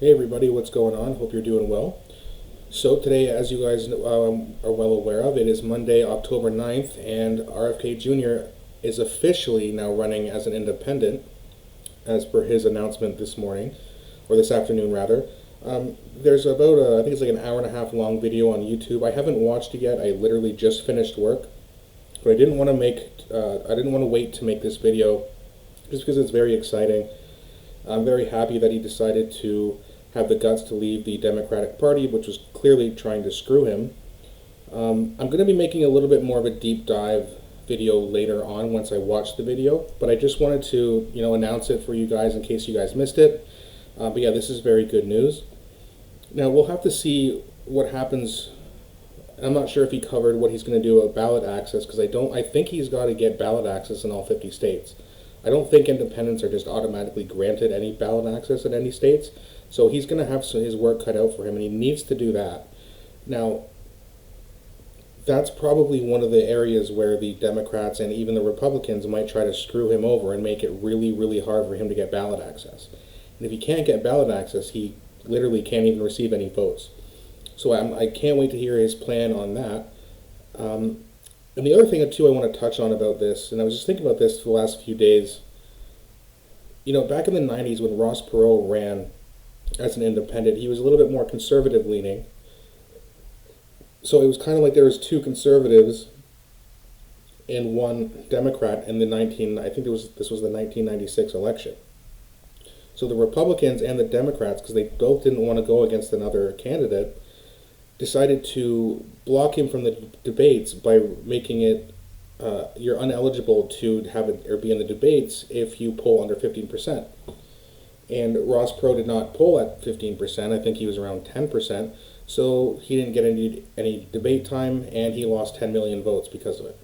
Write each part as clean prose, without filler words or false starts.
Hey everybody, what's going on? Hope you're doing well. So today, as you guys are well aware of, it is Monday, October 9th, and RFK Jr. is officially now running as an independent, as per his announcement this morning, or this afternoon rather. There's about, I think it's like an hour and a half long video on YouTube. I haven't watched it yet. I literally just finished work, but I didn't want to wait to make this video just because it's very exciting. I'm very happy that he decided to have the guts to leave the Democratic Party, which was clearly trying to screw him. I'm going to be making a little bit more of a deep dive video later on once I watch the video, but I just wanted to, announce it for you guys in case you guys missed it. But yeah, this is very good news. Now, we'll have to see what happens. I'm not sure if he covered what he's going to do about ballot access, because I think he's got to get ballot access in all 50 states. I don't think independents are just automatically granted any ballot access in any states. So he's going to have his work cut out for him, and he needs to do that. Now, that's probably one of the areas where the Democrats and even the Republicans might try to screw him over and make it really, really hard for him to get ballot access. And if he can't get ballot access, he literally can't even receive any votes. So I can't wait to hear his plan on that. And the other thing, too, I want to touch on about this, and I was just thinking about this for the last few days. Back in the 90s when Ross Perot ran as an independent, he was a little bit more conservative leaning. So it was kind of like there was two conservatives and one Democrat in this was the 1996 election. So the Republicans and the Democrats, because they both didn't want to go against another candidate, decided to block him from the debates by making it you're uneligible to have it or be in the debates if you poll under 15%. And Ross Perot did not poll at 15%. I think he was around 10%. So he didn't get any debate time, and he lost 10 million votes because of it.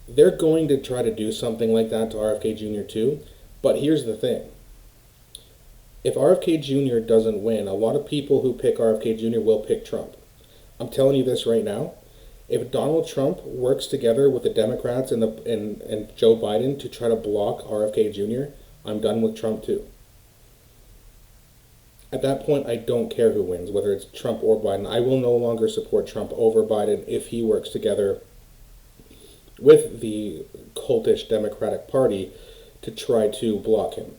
They're going to try to do something like that to RFK Jr. too. But here's the thing. If RFK Jr. doesn't win, a lot of people who pick RFK Jr. will pick Trump. I'm telling you this right now. If Donald Trump works together with the Democrats and Joe Biden to try to block RFK Jr., I'm done with Trump too. At that point, I don't care who wins, whether it's Trump or Biden. I will no longer support Trump over Biden if he works together with the cultish Democratic Party to try to block him.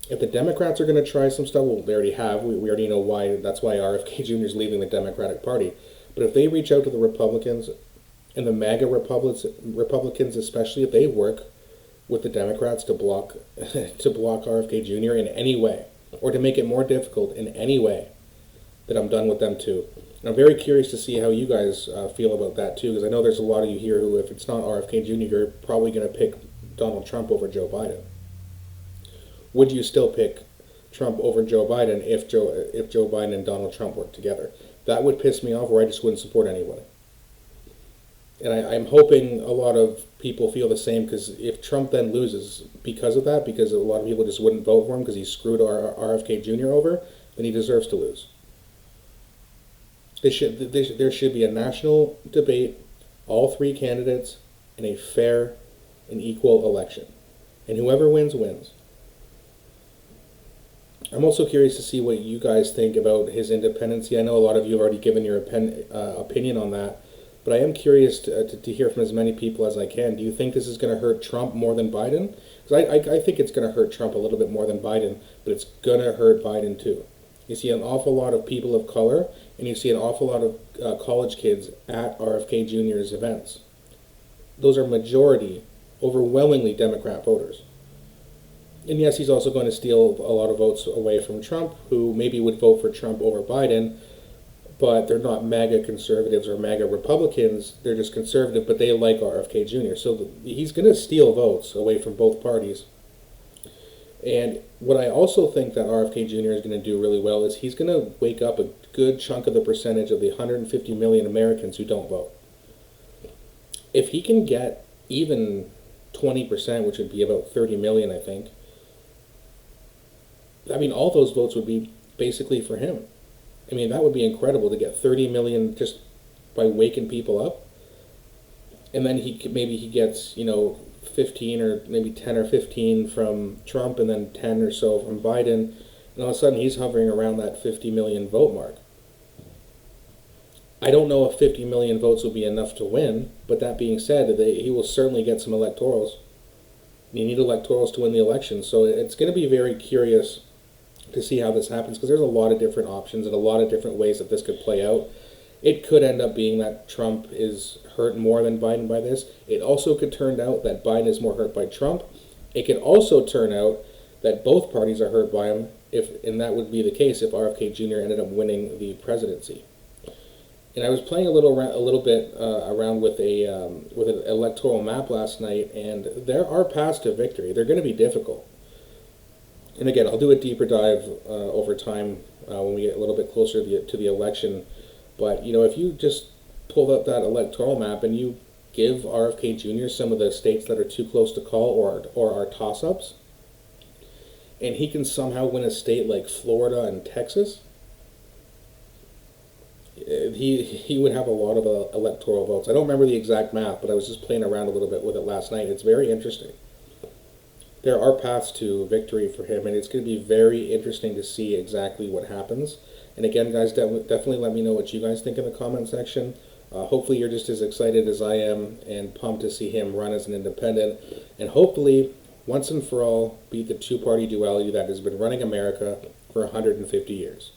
If the Democrats are going to try some stuff, well, they already have. We already know why. That's why RFK Jr. is leaving the Democratic Party. But if they reach out to the Republicans and the MAGA Republicans especially, if they work with the Democrats to block RFK Jr. in any way, or to make it more difficult in any way, then I'm done with them too. And I'm very curious to see how you guys feel about that too, because I know there's a lot of you here who, if it's not RFK Jr., you're probably going to pick Donald Trump over Joe Biden. Would you still pick Trump over Joe Biden if Joe Biden and Donald Trump work together? That would piss me off, or I just wouldn't support anybody. And I'm hoping a lot of people feel the same, because if Trump then loses because of that, because a lot of people just wouldn't vote for him because he screwed RFK Jr. over, then he deserves to lose. There should be a national debate, all three candidates, in a fair and equal election. And whoever wins, wins. I'm also curious to see what you guys think about his independency. I know a lot of you have already given your opinion on that, but I am curious to hear from as many people as I can. Do you think this is going to hurt Trump more than Biden? Because I think it's going to hurt Trump a little bit more than Biden, but it's going to hurt Biden too. You see an awful lot of people of color, and you see an awful lot of college kids at RFK Jr.'s events. Those are overwhelmingly Democrat voters. And yes, he's also going to steal a lot of votes away from Trump, who maybe would vote for Trump over Biden, but they're not MAGA conservatives or MAGA Republicans. They're just conservative, but they like RFK Jr. So he's going to steal votes away from both parties. And what I also think that RFK Jr. is going to do really well is he's going to wake up a good chunk of the percentage of the 150 million Americans who don't vote. If he can get even 20%, which would be about 30 million, I think, all those votes would be basically for him. That would be incredible to get 30 million just by waking people up. And then he gets, 15 or maybe 10 or 15 from Trump, and then 10 or so from Biden. and all of a sudden he's hovering around that 50 million vote mark. I don't know if 50 million votes will be enough to win, but that being said, he will certainly get some electorals. You need electorals to win the election, so it's going to be very curious to see how this happens, because there's a lot of different options and a lot of different ways that this could play out. It could end up being that Trump is hurt more than Biden by this. It also could turn out that Biden is more hurt by Trump. It could also turn out that both parties are hurt by him, and that would be the case if RFK Jr. ended up winning the presidency. And I was playing a little bit around with an electoral map last night, and there are paths to victory. They're going to be difficult. And again, I'll do a deeper dive over time when we get a little bit closer to the election. But if you just pull up that electoral map and you give RFK Jr. some of the states that are too close to call or are toss-ups, and he can somehow win a state like Florida and Texas, he would have a lot of electoral votes. I don't remember the exact math, but I was just playing around a little bit with it last night. It's very interesting. There are paths to victory for him, and it's going to be very interesting to see exactly what happens. And again, guys, definitely let me know what you guys think in the comment section. Hopefully you're just as excited as I am and pumped to see him run as an independent, and hopefully, once and for all, beat the two-party duality that has been running America for 150 years.